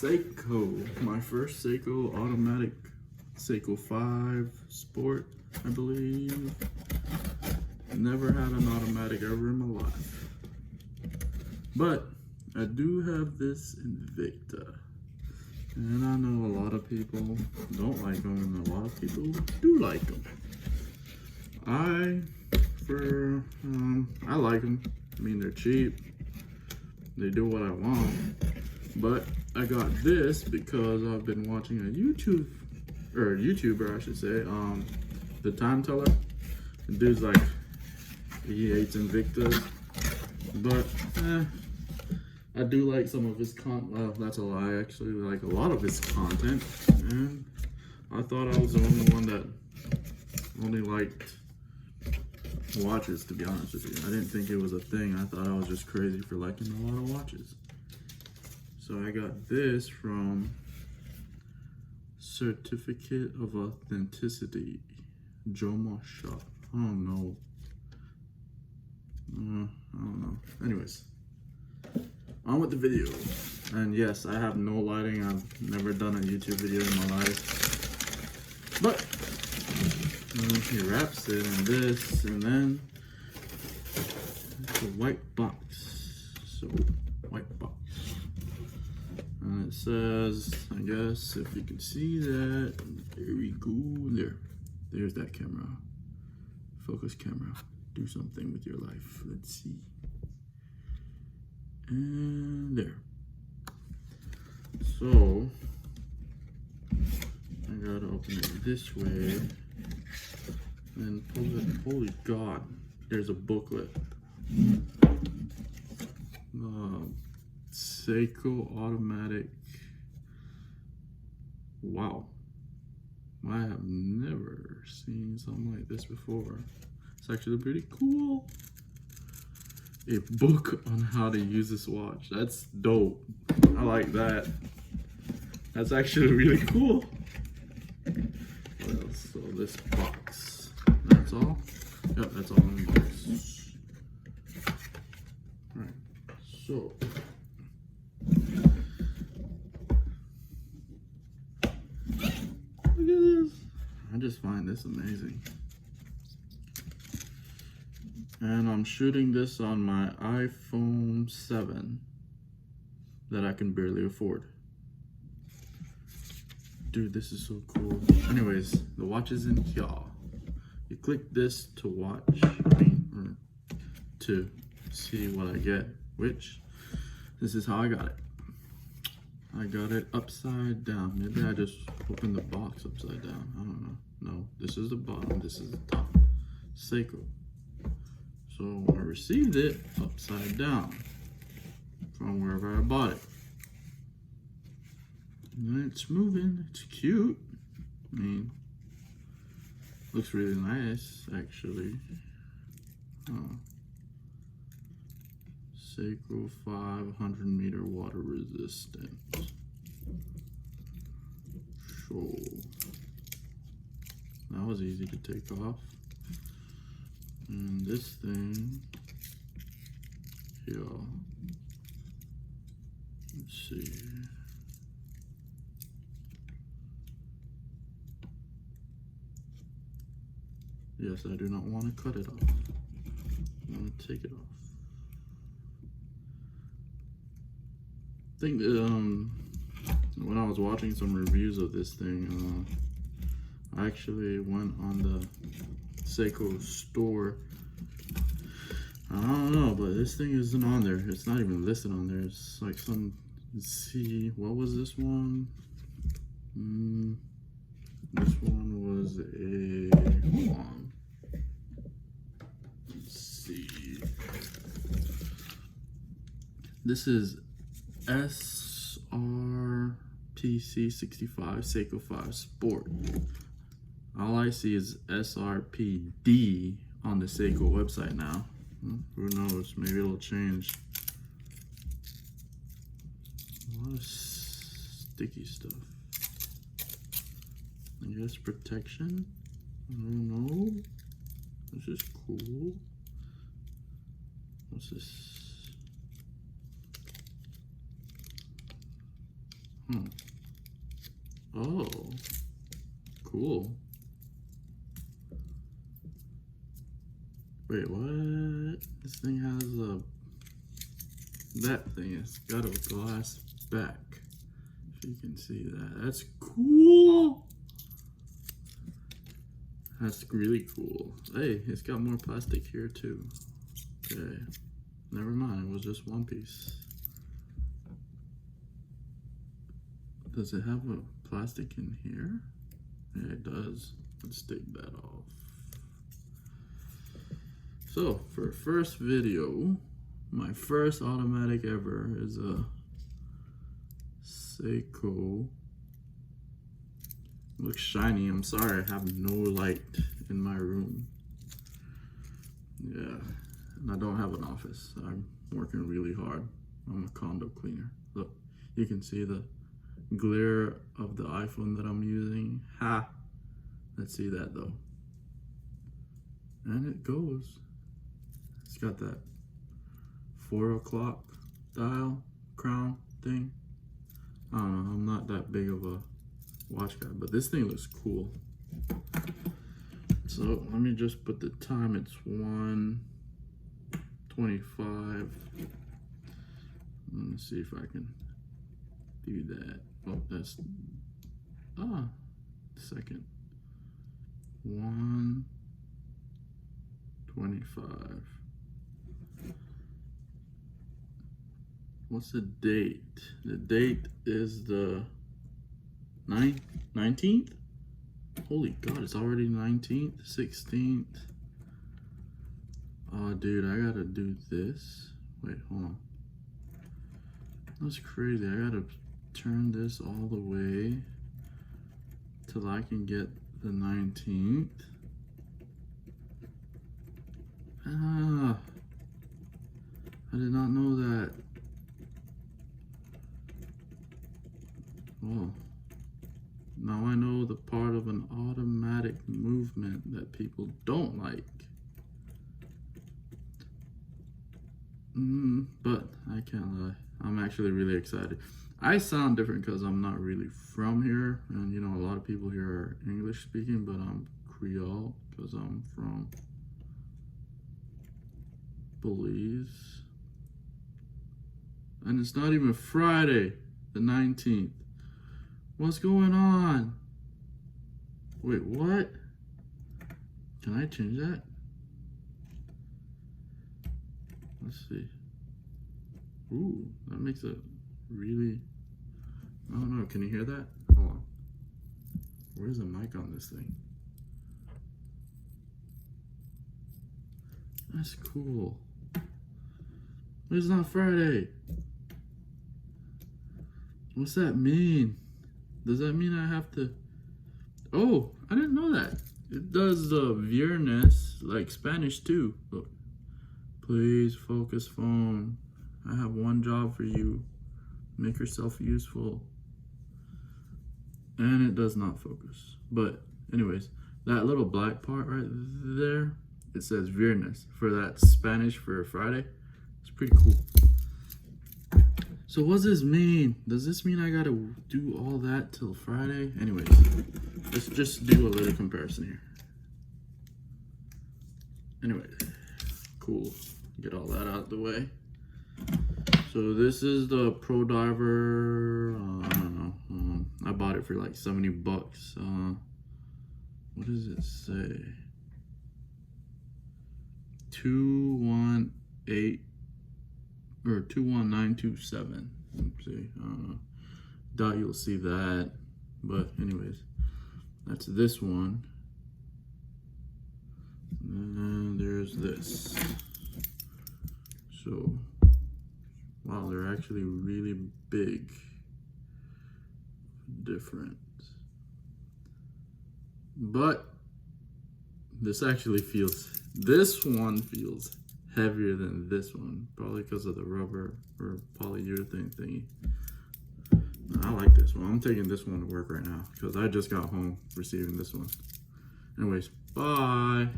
Seiko, my first Seiko automatic, Seiko 5 Sport, I believe. Never had an automatic ever in my life. But I do have this Invicta. And I know a lot of people don't like them and a lot of people do like them. I like them. I mean, they're cheap. They do what I want. But I got this because I've been watching a YouTuber, I should say, the Time Teller. The dude's like, he hates Invictas, but I do like some of his well, that's a lie, I actually like a lot of his content, and I thought I was the only one that only liked watches, to be honest with you. I didn't think it was a thing. I thought I was just crazy for liking a lot of watches. So I got this from Certificate of Authenticity, Joma Shop. I don't know. Anyways, on with the video. And yes, I have no lighting. I've never done a YouTube video in my life. But he wraps it in this, and then it's a white box. So white box. And it says, I guess if you can see that, there we go. There's that camera. Focus camera. Do something with your life. Let's see. And there. So I gotta open it this way and pull it. Holy God, there's a booklet. Seiko automatic. Wow, I have never seen something like this before. It's actually pretty cool. A book on how to use this watch. That's dope. I like that. That's actually really cool. What else? So this box. That's all? Yep, that's all in the box. Alright, so look at this. I just find this amazing. And I'm shooting this on my iPhone 7 that I can barely afford. Dude, this is so cool. Anyways, the watch is in here. You click this to watch, or to see what I get, which this is how I got it. I got it upside down. Maybe I just opened the box upside down. I don't know. No, this is the bottom, this is the top. Seiko. So I received it upside down from wherever I bought it. And it's moving. It's cute. I mean, looks really nice, actually. Seiko 500-meter water resistant. So that was easy to take off. And this thing here, let's see. Yes, I do not want to cut it off. I want to take it off. I think that, when I was watching some reviews of this thing, I actually went on the Seiko store. I don't know, but this thing isn't on there. It's not even listed on there. It's like some, let's see, what was this one? This one was a, hold on. Let's see. This is SRPC65 Seiko 5 Sport. All I see is SRPD on the Seiko website now. Who knows? Maybe it'll change. A lot of sticky stuff. I guess protection? I don't know. This is cool. What's this? Oh, cool. Wait, what? This thing has a... That thing has got a glass back. If you can see that. That's cool. That's really cool. Hey, it's got more plastic here too. Okay. Never mind, it was just one piece. Does it have a plastic in here? Yeah, it does. Let's take that off. So, for first video, my first automatic ever is a Seiko. Looks shiny. I'm sorry, I have no light in my room. Yeah, and I don't have an office. I'm working really hard. I'm a condo cleaner. Look, you can see the glare of the iPhone that I'm using. Ha! Let's see that though. And it goes. It's got that 4 o'clock dial crown thing. I don't know, I'm not that big of a watch guy, but this thing looks cool. So let me just put the time. It's 1:25. Let me see if I can do that. Oh, that's second. 1:25. What's the date? The date is the 19th? Holy God, it's already 19th, 16th. Oh, dude, I gotta do this. Wait, hold on. That's crazy. I gotta turn this all the way till I can get the 19th. Ah, I did not know that. Oh, now I know the part of an automatic movement that people don't like. But I can't lie, I'm actually really excited. I sound different because I'm not really from here, and you know, a lot of people here are English speaking, but I'm Creole because I'm from Belize. And it's not even Friday, the 19th. What's going on? Wait, what? Can I change that? Let's see. Ooh, that makes it really... I don't know, can you hear that? Hold on. Where's the mic on this thing? That's cool. It's not Friday. What's that mean? Does that mean I have to... Oh, I didn't know that. It does the viernes, like Spanish too. Look. Please focus phone. I have one job for you. Make yourself useful. And it does not focus. But anyways, that little black part right there, it says viernes for that Spanish for Friday. It's pretty cool. So what does this mean? Does this mean I gotta do all that till Friday? Anyways, let's just do a little comparison here. Anyway, cool. Get all that out of the way. So this is the Pro Diver. I don't know. I bought it for like 70 bucks. What does it say? 218 or 21927. Let's see. Doubt you'll see that. But anyways, that's this one. And there's this. So, wow, they're actually really big difference. But this actually feels, this one feels heavier than this one, probably because of the rubber or polyurethane thingy. I like this one. I'm taking this one to work right now because I just got home receiving this one. Anyways, bye.